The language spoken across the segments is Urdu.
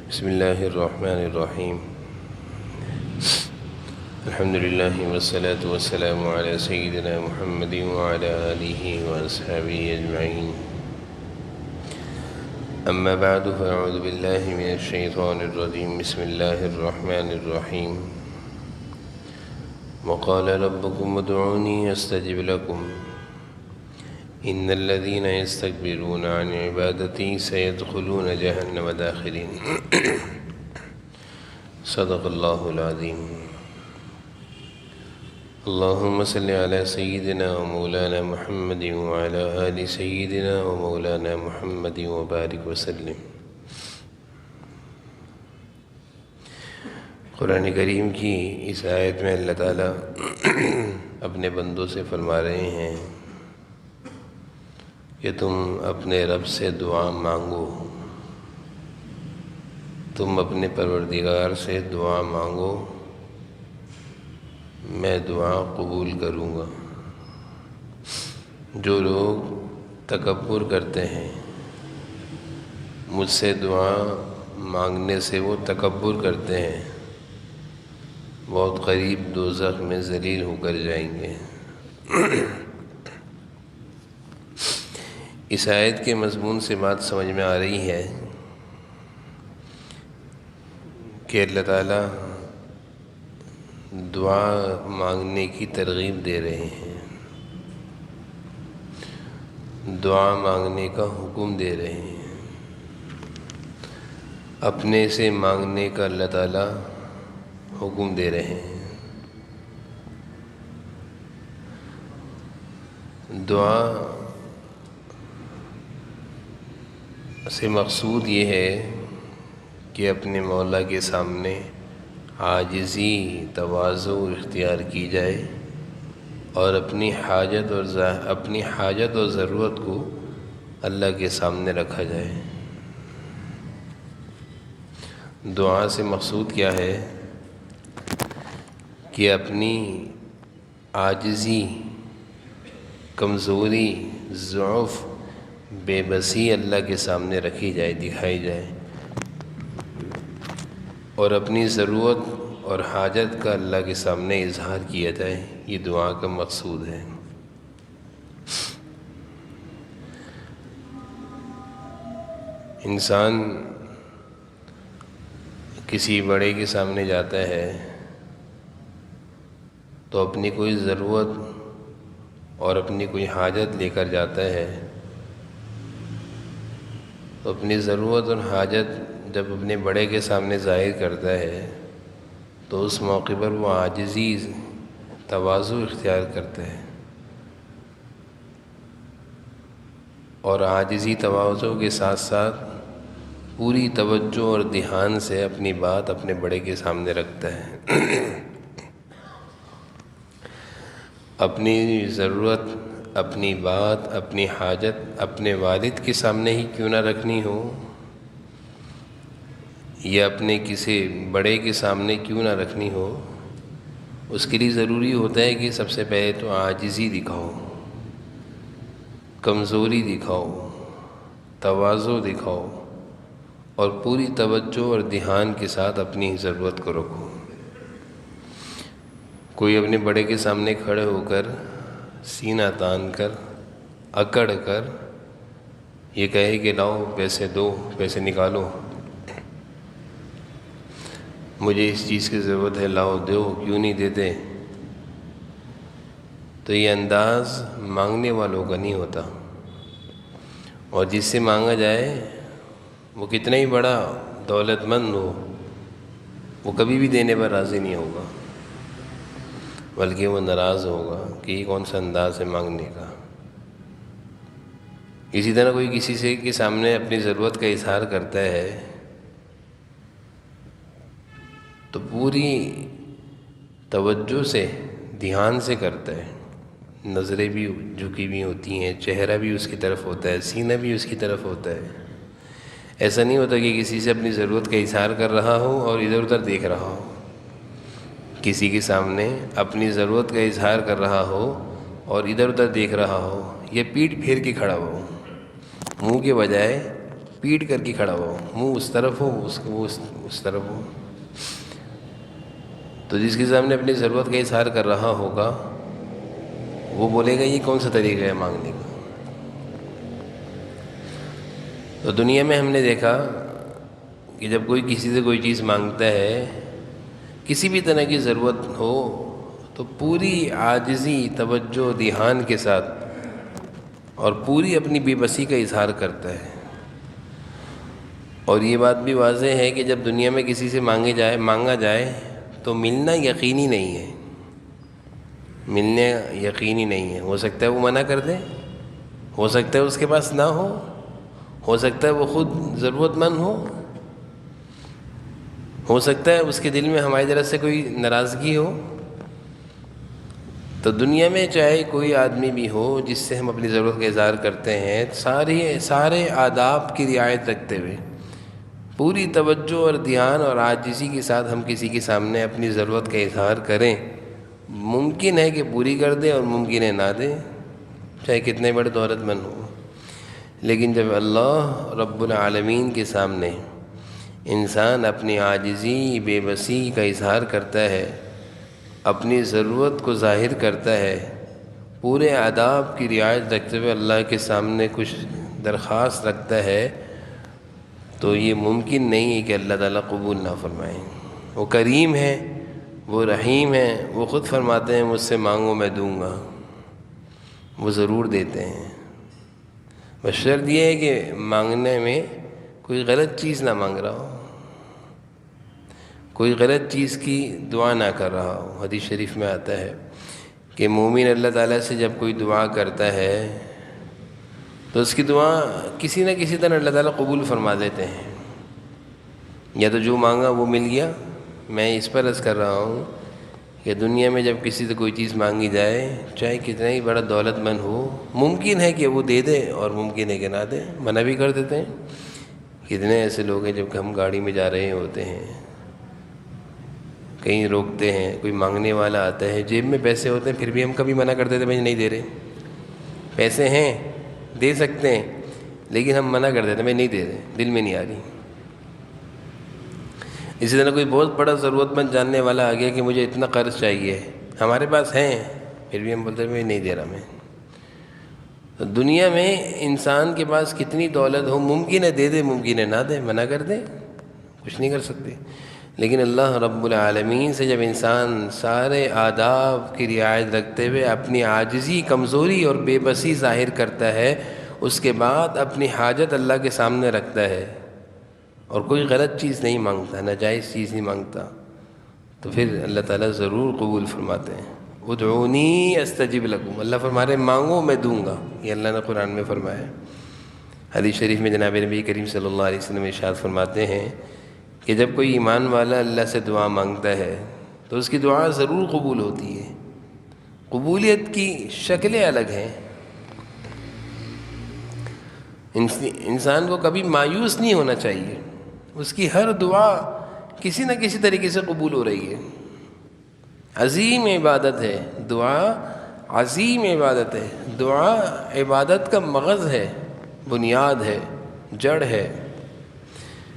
بسم اللہ الرحمن الرحیم الحمد للہ والصلاة والسلام علی سیدنا محمد وعلی آلہ واصحابہ اجمعین اما بعد فاعوذ باللہ من الشیطان الرجیم بسم اللہ الرحمن الرحیم وقال ربکم ادعونی استجب لکم ان الذین یستکبرون عن عبادتی سیدخلون جہنم داخرین صدق اللہ العظیم اللہم صلی علی سیدنا و مولانا محمد وعلی آل سیدنا و مولانا محمد وبارک وسلم۔ قرآن کریم کی اس آیت میں اللہ تعالیٰ اپنے بندوں سے فرما رہے ہیں کہ تم اپنے رب سے دعا مانگو، تم اپنے پروردگار سے دعا مانگو، میں دعا قبول کروں گا۔ جو لوگ تکبر کرتے ہیں، مجھ سے دعا مانگنے سے وہ تکبر کرتے ہیں، بہت قریب دوزخ میں ذلیل ہو کر جائیں گے۔ اس آیت کے مضمون سے بات سمجھ میں آ رہی ہے کہ اللہ تعالیٰ دعا مانگنے کی ترغیب دے رہے ہیں، دعا مانگنے کا حکم دے رہے ہیں، اپنے سے مانگنے کا اللہ تعالیٰ حکم دے رہے ہیں۔ دعا سے مقصود یہ ہے کہ اپنے مولا کے سامنے عاجزی تواضع اختیار کی جائے اور اپنی حاجت اور ضرورت کو اللہ کے سامنے رکھا جائے۔ دعا سے مقصود کیا ہے کہ اپنی عاجزی، کمزوری، ضعف، بے بسی اللہ کے سامنے رکھی جائے، دکھائی جائے، اور اپنی ضرورت اور حاجت کا اللہ کے سامنے اظہار کیا جائے۔ یہ دعا کا مقصود ہے۔ انسان کسی بڑے کے سامنے جاتا ہے تو اپنی کوئی ضرورت اور اپنی کوئی حاجت لے کر جاتا ہے، تو اپنی ضرورت اور حاجت جب اپنے بڑے کے سامنے ظاہر کرتا ہے تو اس موقع پر وہ عاجزی تواضع اختیار کرتا ہے، اور عاجزی تواضع کے ساتھ ساتھ پوری توجہ اور دھیان سے اپنی بات اپنے بڑے کے سامنے رکھتا ہے۔ اپنی ضرورت، اپنی بات، اپنی حاجت اپنے والد کے سامنے ہی کیوں نہ رکھنی ہو، یا اپنے کسی بڑے کے سامنے کیوں نہ رکھنی ہو، اس کے لیے ضروری ہوتا ہے کہ سب سے پہلے تو عاجزی دکھاؤ، کمزوری دکھاؤ، تواضع دکھاؤ، اور پوری توجہ اور دھیان کے ساتھ اپنی ضرورت کو رکھو۔ کوئی اپنے بڑے کے سامنے کھڑے ہو کر سینہ تان کر اکڑ کر یہ کہے کہ لاؤ پیسے دو، پیسے نکالو، مجھے اس چیز کی ضرورت ہے، لاؤ دو، کیوں نہیں دیتے، تو یہ انداز مانگنے والوں کا نہیں ہوتا۔ اور جس سے مانگا جائے وہ کتنا ہی بڑا دولت مند ہو، وہ کبھی بھی دینے پر راضی نہیں ہوگا، بلکہ وہ ناراض ہوگا کہ یہ کون سا انداز ہے مانگنے کا۔ اسی طرح کوئی کسی سے کے سامنے اپنی ضرورت کا اظہار کرتا ہے تو پوری توجہ سے، دھیان سے کرتا ہے، نظریں بھی جھکی بھی ہوتی ہیں، چہرہ بھی اس کی طرف ہوتا ہے، سینہ بھی اس کی طرف ہوتا ہے۔ ایسا نہیں ہوتا کہ کسی سے اپنی ضرورت کا اظہار کر رہا ہو اور ادھر ادھر دیکھ رہا ہو، کسی کے سامنے اپنی ضرورت کا اظہار کر رہا ہو اور ادھر ادھر دیکھ رہا ہو، یا پیٹھ پھیر کے کھڑا ہو، منہ کے بجائے پیٹ کر کے کھڑا ہو، منہ اس طرف ہو، وہ اس طرف ہو، تو جس کے سامنے اپنی ضرورت کا اظہار کر رہا ہوگا وہ بولے گا یہ کون سا طریقہ ہے مانگنے کا۔ تو دنیا میں ہم نے دیکھا کہ جب کوئی کسی سے کوئی چیز مانگتا ہے، کسی بھی طرح کی ضرورت ہو، تو پوری عاجزی، توجہ، دھیان کے ساتھ اور پوری اپنی بے بسی کا اظہار کرتا ہے۔ اور یہ بات بھی واضح ہے کہ جب دنیا میں کسی سے مانگا جائے تو ملنا یقینی نہیں ہے، ملنے یقینی نہیں ہے۔ ہو سکتا ہے وہ منع کر دے، ہو سکتا ہے اس کے پاس نہ ہو سکتا ہے وہ خود ضرورت مند ہو سکتا ہے اس کے دل میں ہماری طرف سے کوئی ناراضگی ہو۔ تو دنیا میں چاہے کوئی آدمی بھی ہو جس سے ہم اپنی ضرورت کا اظہار کرتے ہیں، سارے آداب کی رعایت رکھتے ہوئے پوری توجہ اور دھیان اور عاجزی کے ساتھ ہم کسی کے سامنے اپنی ضرورت کا اظہار کریں، ممکن ہے کہ پوری کر دیں اور ممکن ہے نہ دیں، چاہے کتنے بڑے دولت مند ہو۔ لیکن جب اللہ رب العالمین کے سامنے انسان اپنی عاجزی، بے بسی کا اظہار کرتا ہے، اپنی ضرورت کو ظاہر کرتا ہے، پورے آداب کی رعایت رکھتے ہوئے اللہ کے سامنے کچھ درخواست رکھتا ہے، تو یہ ممکن نہیں ہے کہ اللہ تعالیٰ قبول نہ فرمائیں۔ وہ کریم ہے، وہ رحیم ہے، وہ خود فرماتے ہیں مجھ سے مانگو میں دوں گا، وہ ضرور دیتے ہیں۔ بس شرط یہ ہے کہ مانگنے میں کوئی غلط چیز نہ مانگ رہا ہو، کوئی غلط چیز کی دعا نہ کر رہا ہو۔ حدیث شریف میں آتا ہے کہ مومن اللہ تعالیٰ سے جب کوئی دعا کرتا ہے تو اس کی دعا کسی نہ کسی طرح اللہ تعالیٰ قبول فرما دیتے ہیں، یا تو جو مانگا وہ مل گیا۔ میں اس پر عرض کر رہا ہوں کہ دنیا میں جب کسی سے کوئی چیز مانگی جائے، چاہے کتنا ہی بڑا دولت مند ہو، ممکن ہے کہ وہ دے دے اور ممکن ہے کہ نہ دے، منع بھی کر دیتے ہیں۔ کتنے ایسے لوگ ہیں جب کہ ہم گاڑی میں جا رہے ہوتے ہیں، کہیں روکتے ہیں، کوئی مانگنے والا آتا ہے، جیب میں پیسے ہوتے ہیں، پھر بھی ہم کبھی منع کر دیتے ہیں بھائی نہیں دے رہے، پیسے ہیں دے سکتے ہیں، لیکن ہم منع کر دیتے ہیں بھائی نہیں دے رہے، دل میں نہیں آ رہی۔ اسی طرح کوئی بہت بڑا ضرورت مند جاننے والا آ گیا کہ مجھے اتنا قرض چاہیے، ہمارے پاس ہیں، پھر بھی ہم بولتے ہیں بھائی نہیں دے رہا میں۔ تو دنیا میں انسان کے پاس کتنی دولت ہو، ممکن ہے دے دے، ممکن ہے نہ دے، منع کر دے، کچھ نہیں کر سکتے۔ لیکن اللہ رب العالمین سے جب انسان سارے آداب کی رعایت رکھتے ہوئے اپنی عاجزی، کمزوری اور بے بسی ظاہر کرتا ہے، اس کے بعد اپنی حاجت اللہ کے سامنے رکھتا ہے اور کوئی غلط چیز نہیں مانگتا، ناجائز چیز نہیں مانگتا، تو پھر اللہ تعالیٰ ضرور قبول فرماتے ہیں۔ ادعونی استجب لکم، اللہ فرما رہے مانگو میں دوں گا، یہ اللہ نے قرآن میں فرمایا ہے۔ حدیث شریف میں جناب نبی کریم صلی اللہ علیہ وسلم ارشاد فرماتے ہیں کہ جب کوئی ایمان والا اللہ سے دعا مانگتا ہے تو اس کی دعا ضرور قبول ہوتی ہے۔ قبولیت کی شکلیں الگ ہیں۔ انسان کو کبھی مایوس نہیں ہونا چاہیے، اس کی ہر دعا کسی نہ کسی طریقے سے قبول ہو رہی ہے۔ عظیم عبادت ہے دعا، عظیم عبادت ہے دعا، عبادت کا مغز ہے، بنیاد ہے، جڑ ہے۔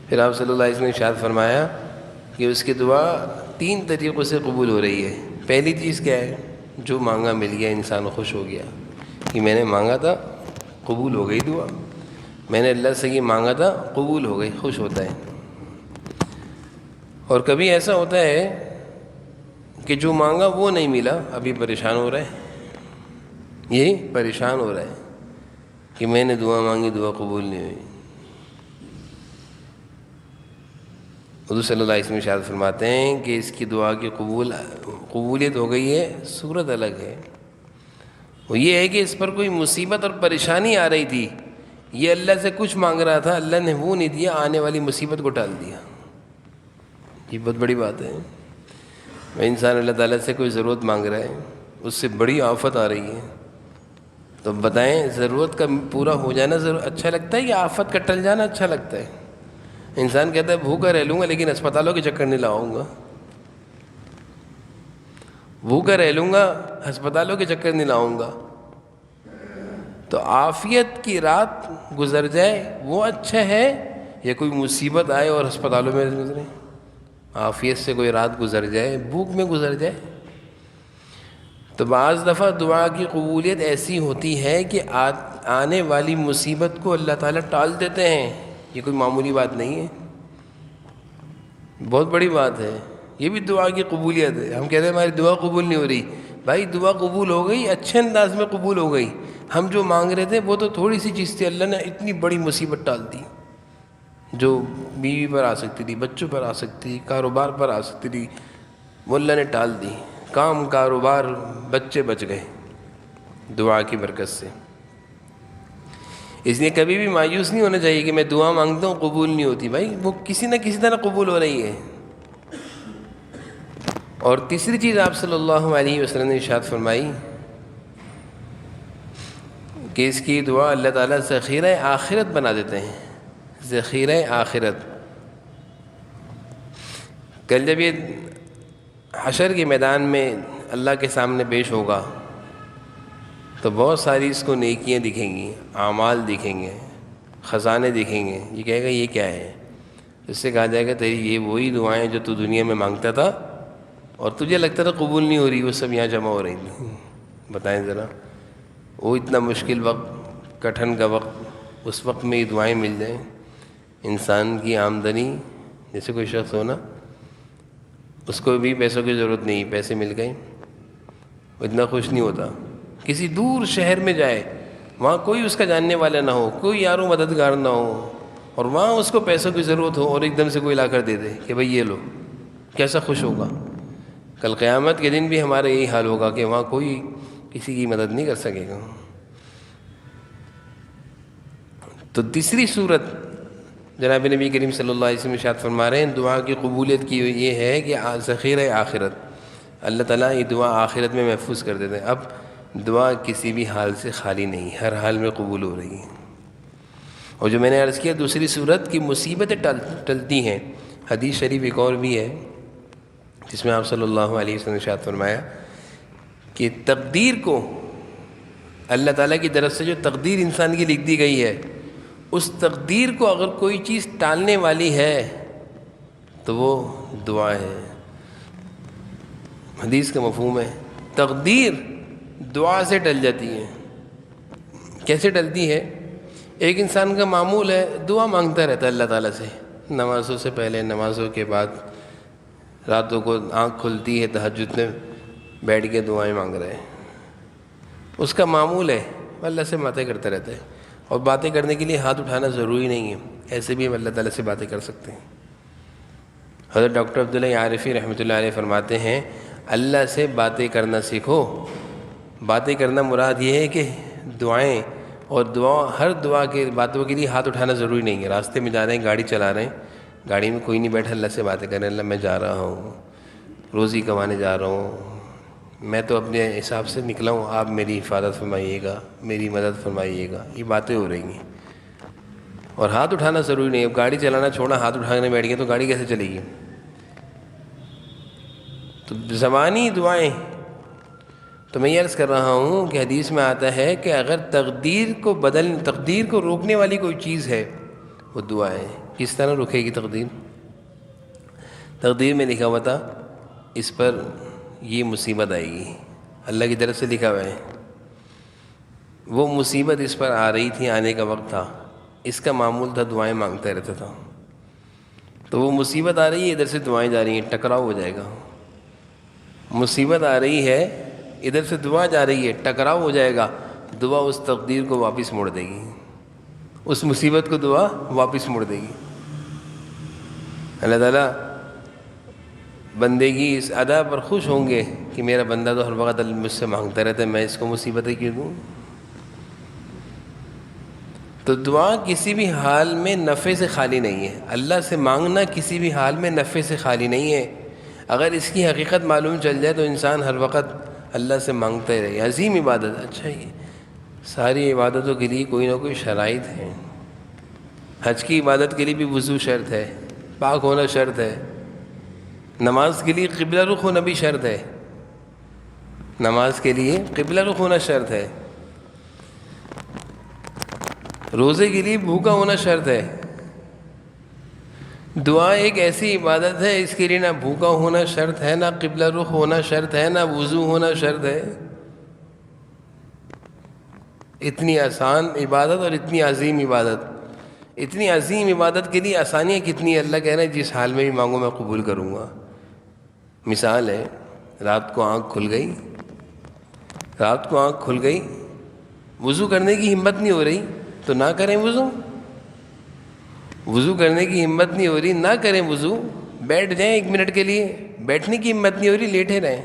پھر آپ صلی اللہ علیہ وسلم نے ارشاد فرمایا کہ اس کی دعا 3 طریقوں سے قبول ہو رہی ہے۔ پہلی چیز کیا ہے؟ جو مانگا مل گیا، انسان خوش ہو گیا کہ میں نے مانگا تھا قبول ہو گئی دعا، میں نے اللہ سے یہ مانگا تھا قبول ہو گئی، خوش ہوتا ہے۔ اور کبھی ایسا ہوتا ہے کہ جو مانگا وہ نہیں ملا، ابھی پریشان ہو رہا ہے، یہی پریشان ہو رہا ہے کہ میں نے دعا مانگی، دعا قبول نہیں ہوئی۔ حضور صلی اللہ علیہ وسلم ارشاد فرماتے ہیں کہ اس کی دعا کی قبولیت ہو گئی ہے، صورت الگ ہے۔ وہ یہ ہے کہ اس پر کوئی مصیبت اور پریشانی آ رہی تھی، یہ اللہ سے کچھ مانگ رہا تھا، اللہ نے وہ نہیں دیا، آنے والی مصیبت کو ٹال دیا۔ یہ بہت بڑی بات ہے۔ انسان اللہ تعالیٰ سے کوئی ضرورت مانگ رہا ہے، اس سے بڑی آفت آ رہی ہے، تو بتائیں ضرورت کا پورا ہو جانا اچھا لگتا ہے یا آفت کا ٹل جانا اچھا لگتا ہے؟ انسان کہتا ہے بھوکا رہ لوں گا لیکن اسپتالوں کے چکر نہیں لاؤں گا، بھوکا رہ لوں گا ہسپتالوں کے چکر نہیں لاؤں گا۔ تو عافیت کی رات گزر جائے وہ اچھا ہے یا کوئی مصیبت آئے اور ہسپتالوں میں گزرے؟ عافیت سے کوئی رات گزر جائے، بھوک میں گزر جائے۔ تو بعض دفعہ دعا کی قبولیت ایسی ہوتی ہے کہ آنے والی مصیبت کو اللہ تعالیٰ ٹال دیتے ہیں۔ یہ کوئی معمولی بات نہیں ہے، بہت بڑی بات ہے، یہ بھی دعا کی قبولیت ہے۔ ہم کہتے ہیں ہماری دعا قبول نہیں ہو رہی، بھائی دعا قبول ہو گئی، اچھے انداز میں قبول ہو گئی۔ ہم جو مانگ رہے تھے وہ تو تھوڑی سی چیز تھی، اللہ نے اتنی بڑی مصیبت ٹال دی جو بیوی پر آ سکتی تھی، بچوں پر آ سکتی تھی، کاروبار پر آ سکتی تھی، وہ اللہ نے ٹال دی۔ کام، کاروبار، بچے بچ گئے دعا کی برکت سے۔ اس لیے کبھی بھی مایوس نہیں ہونا چاہیے کہ میں دعا مانگتا ہوں قبول نہیں ہوتی، بھائی وہ کسی نہ کسی طرح قبول ہو رہی ہے۔ اور تیسری چیز آپ صلی اللہ علیہ وسلم نے ارشاد فرمائی کہ اس کی دعا اللہ تعالیٰ ذخیرہ آخرت بنا دیتے ہیں، ذخیرہ آخرت۔ کل جب یہ حشر کے میدان میں اللہ کے سامنے پیش ہوگا تو بہت ساری اس کو نیکیاں دکھیں گی، اعمال دکھیں گے، خزانے دکھیں گے۔ یہ کہے گا یہ کیا ہے؟ اس سے کہا جائے گا تیری یہ وہی دعائیں جو تو دنیا میں مانگتا تھا اور تجھے لگتا تھا قبول نہیں ہو رہی، وہ سب یہاں جمع ہو رہی تھیں۔ بتائیں ذرا، وہ اتنا مشکل وقت، کٹھن کا وقت، اس وقت میں یہ دعائیں مل جائیں۔ انسان کی آمدنی، جیسے کوئی شخص ہو نا، اس کو بھی پیسوں کی ضرورت نہیں، پیسے مل گئے، وہ اتنا خوش نہیں ہوتا۔ کسی دور شہر میں جائے، وہاں کوئی اس کا جاننے والا نہ ہو، کوئی یار و مددگار نہ ہو، اور وہاں اس کو پیسوں کی ضرورت ہو اور ایک دم سے کوئی لا کر دے دے کہ بھئی یہ لو، کیسا خوش ہوگا۔ کل قیامت کے دن بھی ہمارا یہی حال ہوگا کہ وہاں کوئی کسی کی مدد نہیں کر سکے گا۔ تو تیسری صورت جناب نبی کریم صلی اللہ علیہ وسلم ارشاد فرما رہے ہیں دعا کی قبولیت کی یہ ہے کہ ذخیرہ آخرت، اللہ تعالیٰ یہ دعا آخرت میں محفوظ کر دیتے ہیں۔ اب دعا کسی بھی حال سے خالی نہیں، ہر حال میں قبول ہو رہی ہے۔ اور جو میں نے عرض کیا دوسری صورت کی مصیبتیں ٹلتی ہیں، حدیث شریف ایک اور بھی ہے جس میں آپ صلی اللہ علیہ وسلم نے ارشاد فرمایا کہ تقدیر کو، اللہ تعالیٰ کی طرف سے جو تقدیر انسان کی لکھ دی گئی ہے، اس تقدیر کو اگر کوئی چیز ٹالنے والی ہے تو وہ دعا ہے۔ حدیث کا مفہوم ہے تقدیر دعا سے ٹل جاتی ہے۔ کیسے ٹلتی ہے؟ ایک انسان کا معمول ہے دعا مانگتا رہتا ہے اللہ تعالیٰ سے، نمازوں سے پہلے، نمازوں کے بعد، راتوں کو آنکھ کھلتی ہے تہجد میں بیٹھ کے دعائیں مانگ رہے ہیں۔ اس کا معمول ہے اللہ سے باتیں کرتا رہتا ہے، اور باتیں کرنے کے لیے ہاتھ اٹھانا ضروری نہیں ہے، ایسے بھی ہم اللہ تعالیٰ سے باتیں کر سکتے ہیں۔ حضرت ڈاکٹر عبداللہ عارفی رحمۃ اللہ علیہ فرماتے ہیں اللہ سے باتیں کرنا سیکھو۔ باتیں کرنا مراد یہ ہے کہ دعائیں اور ہر دعا کے باتوں کے لیے ہاتھ اٹھانا ضروری نہیں ہے۔ راستے میں جا رہے ہیں، گاڑی چلا رہے ہیں، گاڑی میں کوئی نہیں بیٹھا، اللہ سے باتیں کریں، اللہ میں جا رہا ہوں، روزی کمانے جا رہا ہوں، میں تو اپنے حساب سے نکلا ہوں، آپ میری حفاظت فرمائیے گا، میری مدد فرمائیے گا، یہ باتیں ہو رہی ہیں۔ اور ہاتھ اٹھانا ضروری نہیں ہے۔ اب گاڑی چلانا چھوڑا، ہاتھ اٹھانے بیٹھ گئے تو گاڑی کیسے چلے گی؟ تو زبانی دعائیں، تو میں یہ عرض کر رہا ہوں کہ حدیث میں آتا ہے کہ اگر تقدیر کو روکنے والی کوئی چیز ہے وہ دعا ہے۔ کس طرح رکے گی تقدیر؟ تقدیر میں لکھا ہوا تھا اس پر یہ مصیبت آئے گی، اللہ کی طرف سے لکھا ہوا ہے، وہ مصیبت اس پر آ رہی تھی، آنے کا وقت تھا، اس کا معمول تھا دعائیں مانگتا رہتا تھا، تو وہ مصیبت آ رہی ہے، ادھر سے دعائیں جا رہی ہیں، ٹکراؤ ہو جائے گا۔ مصیبت آ رہی ہے، ادھر سے دعا جا رہی ہے، ٹکراؤ ہو جائے گا، دعا اس تقدیر کو واپس موڑ دے گی، اس مصیبت کو دعا واپس موڑ دے گی۔ اللہ تعالیٰ بندے کی اس ادا پر خوش ہوں گے کہ میرا بندہ تو ہر وقت مجھ سے مانگتا رہتا ہے، میں اس کو مصیبتیں کیوں دوں؟ تو دعا کسی بھی حال میں نفع سے خالی نہیں ہے، اللہ سے مانگنا کسی بھی حال میں نفع سے خالی نہیں ہے۔ اگر اس کی حقیقت معلوم چل جائے تو انسان ہر وقت اللہ سے مانگتا ہی رہے۔ عظیم عبادت، اچھا یہ ساری عبادتوں کے لیے کوئی نہ کوئی شرائط ہے۔ حج کی عبادت کے لیے بھی وضو شرط ہے، پاک ہونا شرط ہے، نماز کے لیے قبلہ رخ ہونا بھی شرط ہے، نماز کے لیے قبلہ رخ ہونا شرط ہے۔ روزے کے لیے بھوکا ہونا شرط ہے. دعا ایک ایسی عبادت ہے اس کے لیے نہ بھوکا ہونا شرط ہے، نہ قبلہ رخ ہونا شرط ہے، نہ وضو ہونا شرط ہے. اتنی آسان عبادت اور اتنی عظیم عبادت، اتنی عظیم عبادت کے لیے آسانیاں کتنی ہیں. اللہ کہہ رہے ہیں جس حال میں بھی مانگو میں قبول کروں گا. مثال ہے، رات کو آنکھ کھل گئی، رات کو آنکھ کھل گئی، وضو کرنے کی ہمت نہیں ہو رہی تو نہ کریں وضو. وضو کرنے کی ہمت نہیں ہو رہی نہ کریں وضو، بیٹھ جائیں 1 منٹ کے لیے. بیٹھنے کی ہمت نہیں ہو رہی لیٹے رہیں،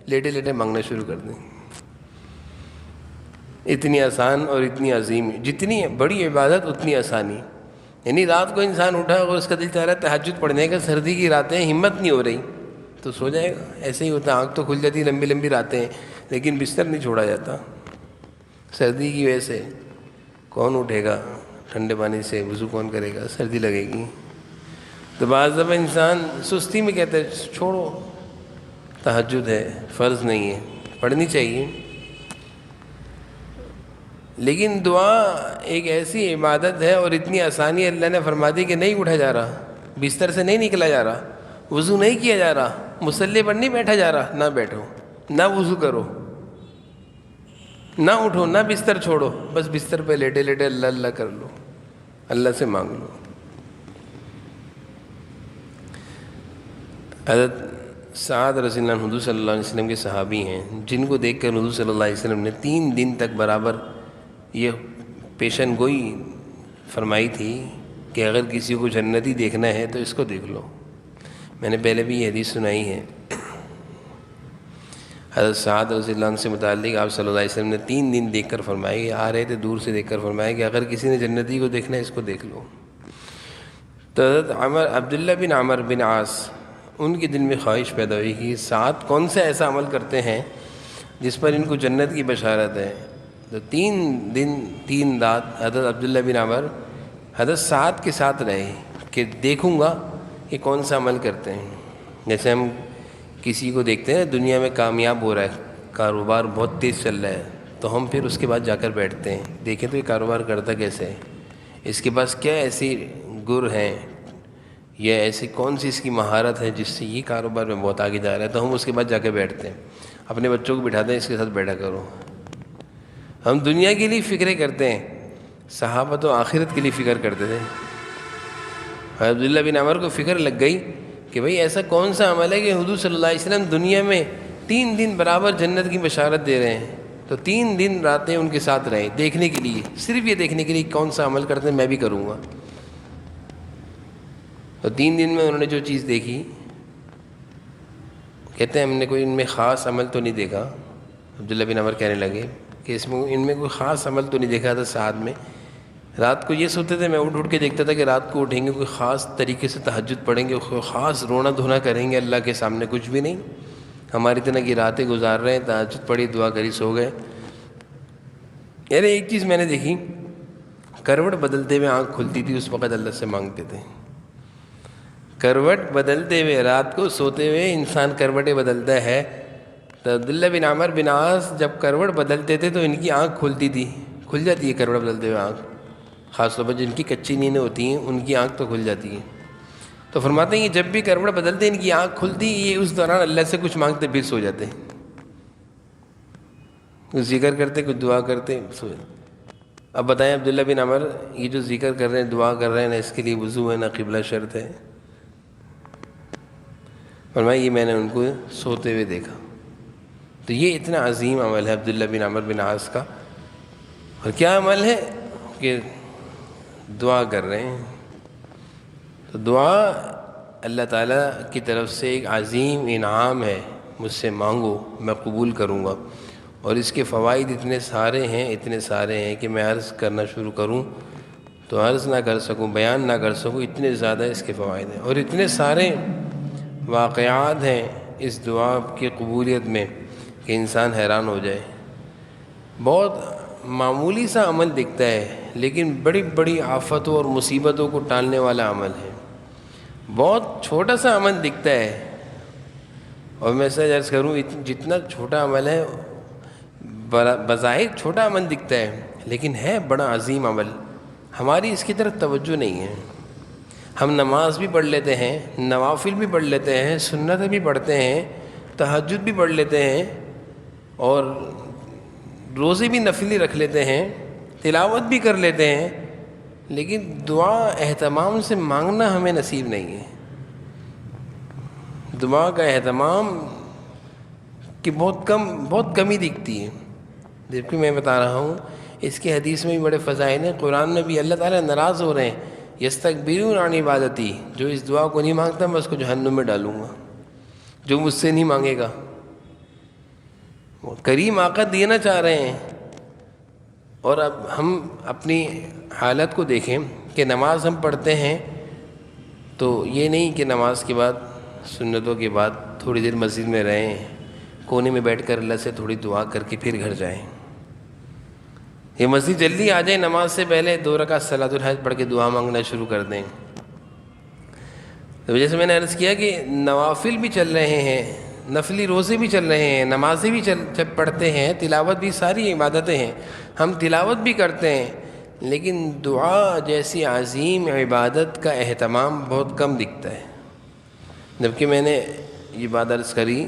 لیٹے لیٹے مانگنا شروع کر دیں. اتنی آسان اور اتنی عظیم، جتنی بڑی عبادت اتنی آسانی. یعنی رات کو انسان اٹھا اور اس کا دل چاہ رہا ہے تہجد پڑھنے کا، سردی کی راتیں، ہمت نہیں ہو رہی تو سو جائے گا. ایسے ہی ہوتا ہے، آنکھ تو کھل جاتی ہے، لمبی لمبی راتیں ہیں لیکن بستر نہیں چھوڑا جاتا. سردی کی وجہ سے کون اٹھے گا ٹھنڈے پانی سے، وضو کون کرے گا، سردی لگے گی. تو بعض دفعہ انسان سستی میں کہتا ہے چھوڑو، تہجد ہے، فرض نہیں ہے، پڑھنی چاہیے. لیکن دعا ایک ایسی عبادت ہے اور اتنی آسانی اللہ نے فرما دی کہ نہیں اٹھا جا رہا، بستر سے نہیں نکلا جا رہا، وضو نہیں کیا جا رہا، مصلی پر نہیں بیٹھا جا رہا. نہ بیٹھو، نہ وضو کرو، نہ اٹھو، نہ بستر چھوڑو، بس بستر پہ لیٹے لیٹے اللہ اللہ کر لو، اللہ سے مانگ لو. حضرت سعد رضی اللہ عنہ حضور صلی اللہ علیہ وسلم کے صحابی ہیں، جن کو دیکھ کر حضور صلی اللہ علیہ وسلم نے 3 دن تک برابر یہ پیشن گوئی فرمائی تھی کہ اگر کسی کو جنتی دیکھنا ہے تو اس کو دیکھ لو. میں نے پہلے بھی یہ حدیث سنائی ہے. حضرت سعد رضی اللہ عنہ سے متعلق آپ صلی اللہ علیہ وسلم نے 3 دن دیکھ کر فرمایا، آ رہے تھے دور سے دیکھ کر فرمایا کہ اگر کسی نے جنتی کو دیکھنا ہے اس کو دیکھ لو. تو حضرت عبداللہ بن عمر بن عاص، ان کے دل میں خواہش پیدا ہوئی کہ سعد کون سے ایسا عمل کرتے ہیں جس پر ان کو جنت کی بشارت ہے. تو 3 دن 3 رات حضرت عبداللہ بن عمر حضرت سعد کے ساتھ رہے کہ دیکھوں گا کہ کون سا عمل کرتے ہیں. جیسے ہم کسی کو دیکھتے ہیں دنیا میں کامیاب ہو رہا ہے، کاروبار بہت تیز چل رہا ہے، تو ہم پھر اس کے بعد جا کر بیٹھتے ہیں دیکھیں تو یہ کاروبار کرتا کیسے ہے، اس کے پاس کیا ایسی گر ہیں یا ایسی کون سی اس کی مہارت ہے جس سے یہ کاروبار میں بہت آگے جا رہا ہے، تو ہم اس کے بعد جا کے بیٹھتے ہیں. اپنے بچوں کو بٹھاتے ہیں اس کے ساتھ بیٹھا کرو. ہم دنیا کے لیے فکریں کرتے ہیں، صحابہ تو آخرت کے لیے فکر کرتے تھے. عبداللہ بن عمر کو فکر لگ گئی کہ بھئی ایسا کون سا عمل ہے کہ حضور صلی اللہ علیہ وسلم دنیا میں 3 دن برابر جنت کی بشارت دے رہے ہیں. تو 3 دن راتیں ان کے ساتھ رہے دیکھنے کے لیے، صرف یہ دیکھنے کے لیے کون سا عمل کرتے ہیں میں بھی کروں گا. تو 3 دن میں انہوں نے جو چیز دیکھی، کہتے ہیں ہم نے کوئی ان میں خاص عمل تو نہیں دیکھا. عبداللہ بن عمر کہنے لگے کہ ان میں کوئی خاص عمل تو نہیں دیکھا تھا. ساتھ میں رات کو یہ سوتے تھے، میں اٹھ کے دیکھتا تھا کہ رات کو اٹھیں گے کوئی خاص طریقے سے تہجد پڑھیں گے، کوئی خاص رونا دھونا کریں گے اللہ کے سامنے، کچھ بھی نہیں. ہماری طرح کی راتیں گزار رہے ہیں، تہجد پڑھی، دعا کری، سو گئے. یعنی ایک چیز میں نے دیکھی، کروٹ بدلتے ہوئے آنکھ کھلتی تھی، اس وقت اللہ سے مانگتے تھے. کروٹ بدلتے ہوئے، رات کو سوتے ہوئے انسان کروٹیں بدلتا ہے. تو عبداللہ بن عمر بن عاص جب کروٹ بدلتے تھے تو ان کی آنکھ کھلتی تھی. کھل جاتی ہے کروٹ بدلتے ہوئے آنکھ، خاص طور پر جن کی کچی نیندیں ہوتی ہیں ان کی آنکھ تو کھل جاتی ہے. تو فرماتے ہیں کہ جب بھی کروٹ بدلتے ان کی آنکھ کھلتی، یہ اس دوران اللہ سے کچھ مانگتے پھر سو جاتے، کچھ ذکر کرتے، کچھ دعا کرتے، سو جاتے. اب بتائیں عبداللہ بن عمر یہ جو ذکر کر رہے ہیں، دعا کر رہے ہیں، نہ اس کے لیے وضو ہے نہ قبلہ شرط ہے. فرمایا یہ میں نے ان کو سوتے ہوئے دیکھا. تو یہ اتنا عظیم عمل ہے عبداللہ بن عمر بن عاص کا. اور کیا عمل ہے کہ دعا کر رہے ہیں. تو دعا اللہ تعالیٰ کی طرف سے ایک عظیم انعام ہے، مجھ سے مانگو میں قبول کروں گا. اور اس کے فوائد اتنے سارے ہیں کہ میں عرض کرنا شروع کروں تو عرض نہ کر سکوں، بیان نہ کر سکوں، اتنے زیادہ اس کے فوائد ہیں. اور اتنے سارے واقعات ہیں اس دعا کی قبولیت میں کہ انسان حیران ہو جائے. بہت معمولی سا عمل دکھتا ہے لیکن بڑی بڑی آفتوں اور مصیبتوں کو ٹالنے والا عمل ہے. بہت چھوٹا سا عمل دکھتا ہے، اور میں سے عرض کروں جتنا چھوٹا عمل ہے، بظاہر چھوٹا عمل دکھتا ہے لیکن ہے بڑا عظیم عمل. ہماری اس کی طرف توجہ نہیں ہے. ہم نماز بھی پڑھ لیتے ہیں، نوافل بھی پڑھ لیتے ہیں، سنتیں بھی پڑھتے ہیں، تہجد بھی پڑھ لیتے ہیں، اور روزے بھی نفلی رکھ لیتے ہیں، تلاوت بھی کر لیتے ہیں، لیکن دعا اہتمام سے مانگنا ہمیں نصیب نہیں ہے. دعا کا اہتمام کہ بہت کمی دکھتی ہے. جبکہ میں بتا رہا ہوں اس کی حدیث میں بھی بڑے فضائل ہیں، قرآن میں بھی اللہ تعالیٰ ناراض ہو رہے ہیں. یستکبرون عن عبادتی، جو اس دعا کو نہیں مانگتا میں اس کو جہنم میں ڈالوں گا. جو مجھ سے نہیں مانگے گا. وہ کریم آقا دینا چاہ رہے ہیں. اور اب ہم اپنی حالت کو دیکھیں کہ نماز ہم پڑھتے ہیں تو یہ نہیں کہ نماز کے بعد سنتوں کے بعد تھوڑی دیر مسجد میں رہیں، کونے میں بیٹھ کر اللہ سے تھوڑی دعا کر کے پھر گھر جائیں. یہ مسجد جلدی آ جائیں، نماز سے پہلے 2 رکعت صلاۃ الحاج پڑھ کے دعا مانگنا شروع کر دیں. تو جیسے میں نے عرض کیا کہ نوافل بھی چل رہے ہیں، نفلی روزے بھی چل رہے ہیں، نمازیں بھی پڑھتے ہیں، تلاوت بھی، ساری عبادتیں ہیں. ہم تلاوت بھی کرتے ہیں، لیکن دعا جیسی عظیم عبادت کا اہتمام بہت کم دکھتا ہے. جبکہ میں نے یہ بات عرض کری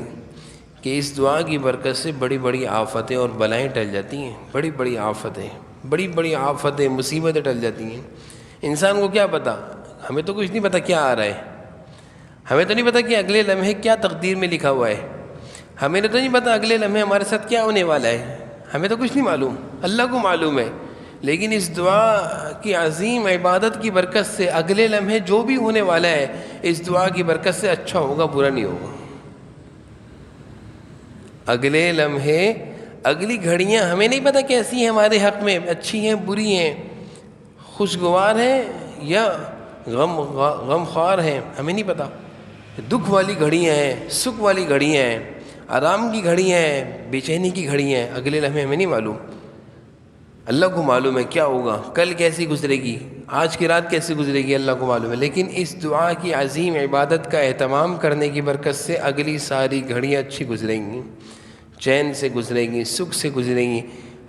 کہ اس دعا کی برکت سے بڑی بڑی آفتیں اور بلائیں ٹل جاتی ہیں. بڑی بڑی آفتیں مصیبتیں ٹل جاتی ہیں. انسان کو کیا پتہ، ہمیں تو کچھ نہیں پتہ کیا آ رہا ہے. ہمیں تو نہیں پتہ کہ اگلے لمحے کیا تقدیر میں لکھا ہوا ہے. ہمیں تو نہیں پتہ اگلے لمحے ہمارے ساتھ کیا ہونے والا ہے. ہمیں تو کچھ نہیں معلوم، اللہ کو معلوم ہے. لیکن اس دعا کی عظیم عبادت کی برکت سے اگلے لمحے جو بھی ہونے والا ہے اس دعا کی برکت سے اچھا ہوگا، برا نہیں ہوگا. اگلے لمحے، اگلی گھڑیاں ہمیں نہیں پتہ کیسی ہیں ہمارے حق میں، اچھی ہیں بری ہیں، خوشگوار ہیں یا غم خوار ہیں، ہمیں نہیں پتہ. دکھ والی گھڑیاں ہیں، سکھ والی گھڑیاں ہیں، آرام کی گھڑیاں ہیں، بے چینی کی گھڑیاں ہیں. اگلے لمحے ہمیں نہیں معلوم، اللہ کو معلوم ہے کیا ہوگا، کل کیسی گزرے گی، آج کی رات کیسی گزرے گی، اللہ کو معلوم ہے. لیکن اس دعا کی عظیم عبادت کا اہتمام کرنے کی برکت سے اگلی ساری گھڑیاں اچھی گزریں گی، چین سے گزریں گی، سکھ سے گزریں گی،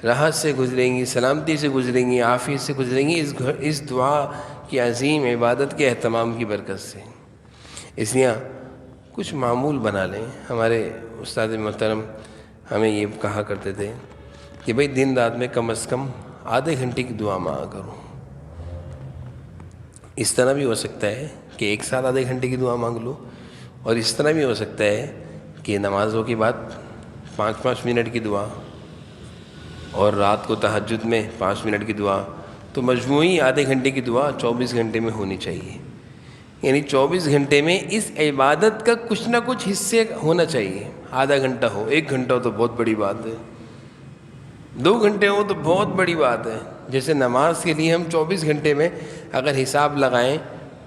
راحت سے گزریں گی، سلامتی سے گزریں گی، عافیت سے گزریں گی اس دعا کی عظیم عبادت کے اہتمام کی برکت سے. اس لیے کچھ معمول بنا لیں. ہمارے استاد محترم ہمیں یہ کہا کرتے تھے کہ بھئی دن رات میں کم از کم آدھے گھنٹے کی دعا مانگا کرو. اس طرح بھی ہو سکتا ہے کہ ایک ساتھ آدھے گھنٹے کی دعا مانگ لو، اور اس طرح بھی ہو سکتا ہے کہ نمازوں کے بعد 5 منٹ کی دعا، اور رات کو تہجد میں 5 منٹ کی دعا. تو مجموعی آدھے گھنٹے کی دعا 24 گھنٹے میں ہونی چاہیے. یعنی 24 گھنٹے میں اس عبادت کا کچھ نہ کچھ حصے ہونا چاہیے. آدھا گھنٹہ ہو، 1 گھنٹہ ہو تو بہت بڑی بات ہے، 2 گھنٹے ہو تو بہت بڑی بات ہے. جیسے نماز کے لیے ہم 24 گھنٹے میں اگر حساب لگائیں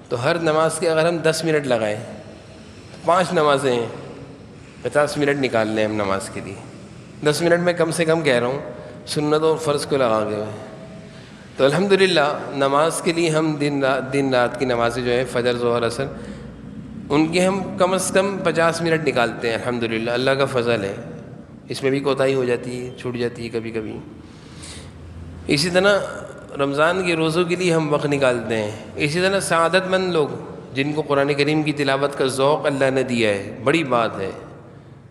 تو ہر نماز کے اگر ہم 10 منٹ لگائیں تو 5 نمازیں ہیں، 50 منٹ نکال لیں ہم نماز کے لیے. 10 منٹ میں کم سے کم کہہ رہا ہوں سنت اور فرض کو لگا کے. تو الحمدللہ نماز کے لیے ہم دن رات کی نمازیں جو ہے فجر، ظہر، عصر، ان کے ہم کم از کم 50 منٹ نکالتے ہیں. الحمدللہ اللہ کا فضل ہے. اس میں بھی کوتاہی ہو جاتی ہے، چھوٹ جاتی ہے کبھی کبھی. اسی طرح رمضان کے روزوں کے لیے ہم وقت نکالتے ہیں. اسی طرح سعادت مند لوگ جن کو قرآن کریم کی تلاوت کا ذوق اللہ نے دیا ہے، بڑی بات ہے،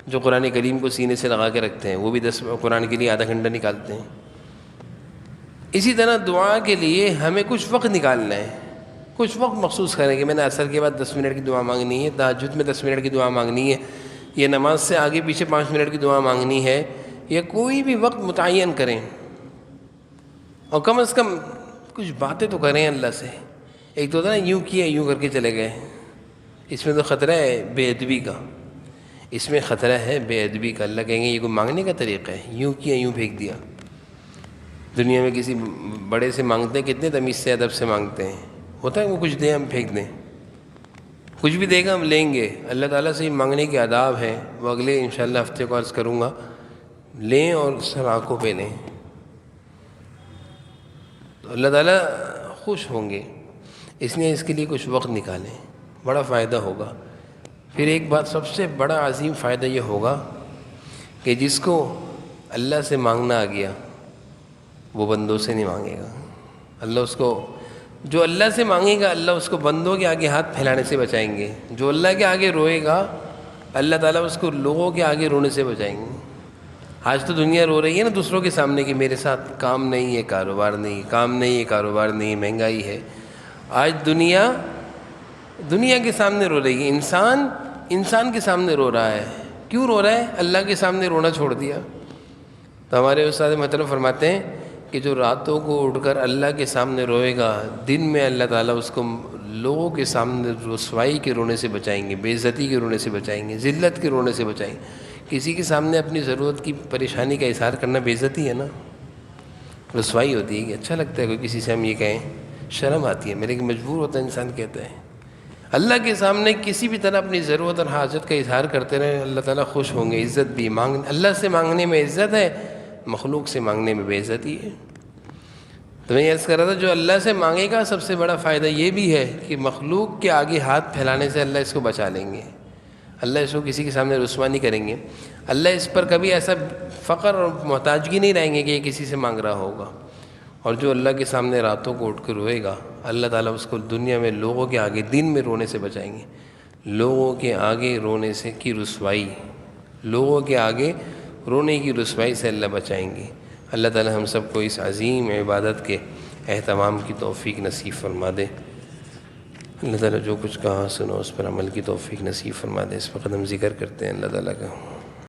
جو قرآن کریم کو سینے سے لگا کے رکھتے ہیں، وہ بھی قرآن کے لیے آدھا گھنٹہ نکالتے ہیں. اسی طرح دعا کے لیے ہمیں کچھ وقت نکالنا ہے، کچھ وقت مخصوص کریں کہ میں نے عصر کے بعد 10 منٹ کی دعا مانگنی ہے، تہجد میں 10 منٹ کی دعا مانگنی ہے، یہ نماز سے آگے پیچھے 5 منٹ کی دعا مانگنی ہے، یا کوئی بھی وقت متعین کریں. اور کم از کم کچھ باتیں تو کریں اللہ سے. ایک تو ہوتا ہے نا یوں کیا یوں کر کے چلے گئے، اس میں تو خطرہ ہے بے ادبی کا. اس میں خطرہ ہے بے ادبی کا. اللہ کہیں گے یہ کوئی مانگنے کا طریقہ ہے، یوں کیا یوں پھینک دیا. دنیا میں کسی بڑے سے مانگتے ہیں کتنے تمیز سے ادب سے مانگتے ہیں، ہوتا ہے وہ کچھ دیں ہم پھینک دیں، کچھ بھی دے گا ہم لیں گے. اللہ تعالیٰ سے مانگنے کے آداب ہیں، وہ اگلے انشاءاللہ ہفتے کو عرض کروں گا. لیں اور سر آنکھوں پہ لیں تو اللہ تعالیٰ خوش ہوں گے. اس لیے اس کے لیے کچھ وقت نکالیں، بڑا فائدہ ہوگا. پھر ایک بات سب سے بڑا عظیم فائدہ یہ ہوگا کہ جس کو اللہ سے مانگنا آ گیا وہ بندوں سے نہیں مانگے گا. اللہ اس کو، جو اللہ سے مانگے گا اللہ اس کو بندوں کے آگے ہاتھ پھیلانے سے بچائیں گے. جو اللہ کے آگے روئے گا اللہ تعالیٰ اس کو لوگوں کے آگے رونے سے بچائیں گے. آج تو دنیا رو رہی ہے نا دوسروں کے سامنے کہ میرے ساتھ کام نہیں ہے، کاروبار نہیں، کام نہیں ہے، کاروبار نہیں، مہنگائی ہے. آج دنیا کے سامنے رو رہی ہے. انسان کے سامنے رو رہا ہے. کیوں رو رہا ہے؟ اللہ کے سامنے رونا چھوڑ دیا. تو ہمارے استاد محترم فرماتے ہیں کہ جو راتوں کو اٹھ کر اللہ کے سامنے روئے گا، دن میں اللہ تعالیٰ اس کو لوگوں کے سامنے رسوائی کے رونے سے بچائیں گے، بے عزتی کے رونے سے بچائیں گے، ذلت کے رونے سے بچائیں گے. کسی کے سامنے اپنی ضرورت کی پریشانی کا اظہار کرنا بے عزتی ہے نا، رسوائی ہوتی ہے. کہ اچھا لگتا ہے کوئی کسی سے ہم یہ کہیں، شرم آتی ہے، میرے کہ مجبور ہوتا ہے انسان کہتا ہے. اللہ کے سامنے کسی بھی طرح اپنی ضرورت اور حاجت کا اظہار کرتے رہے اللہ تعالیٰ خوش ہوں گے. عزت بھی اللہ سے مانگنے میں عزت ہے، مخلوق سے مانگنے میں بے عزتی ہے. تو میں عرض کر رہا تھا جو اللہ سے مانگے گا سب سے بڑا فائدہ یہ بھی ہے کہ مخلوق کے آگے ہاتھ پھیلانے سے اللہ اس کو بچا لیں گے. اللہ اس کو کسی کے سامنے رسوا نہیں کریں گے. اللہ اس پر کبھی ایسا فقر اور محتاجگی نہیں رہیں گے کہ یہ کسی سے مانگ رہا ہوگا. اور جو اللہ کے سامنے راتوں کو اٹھ کر روئے گا اللہ تعالیٰ اس کو دنیا میں لوگوں کے آگے دن میں رونے سے بچائیں گے. لوگوں کے آگے رونے سے کی رسوائی، لوگوں کے آگے رونے کی رسوائی سے اللہ بچائیں گے. اللہ تعالیٰ ہم سب کو اس عظیم عبادت کے اہتمام کی توفیق نصیب فرما دے. اللہ تعالیٰ جو کچھ کہا سنا اس پر عمل کی توفیق نصیب فرما دے. اس پر قدم ذکر کرتے ہیں اللہ تعالیٰ کا.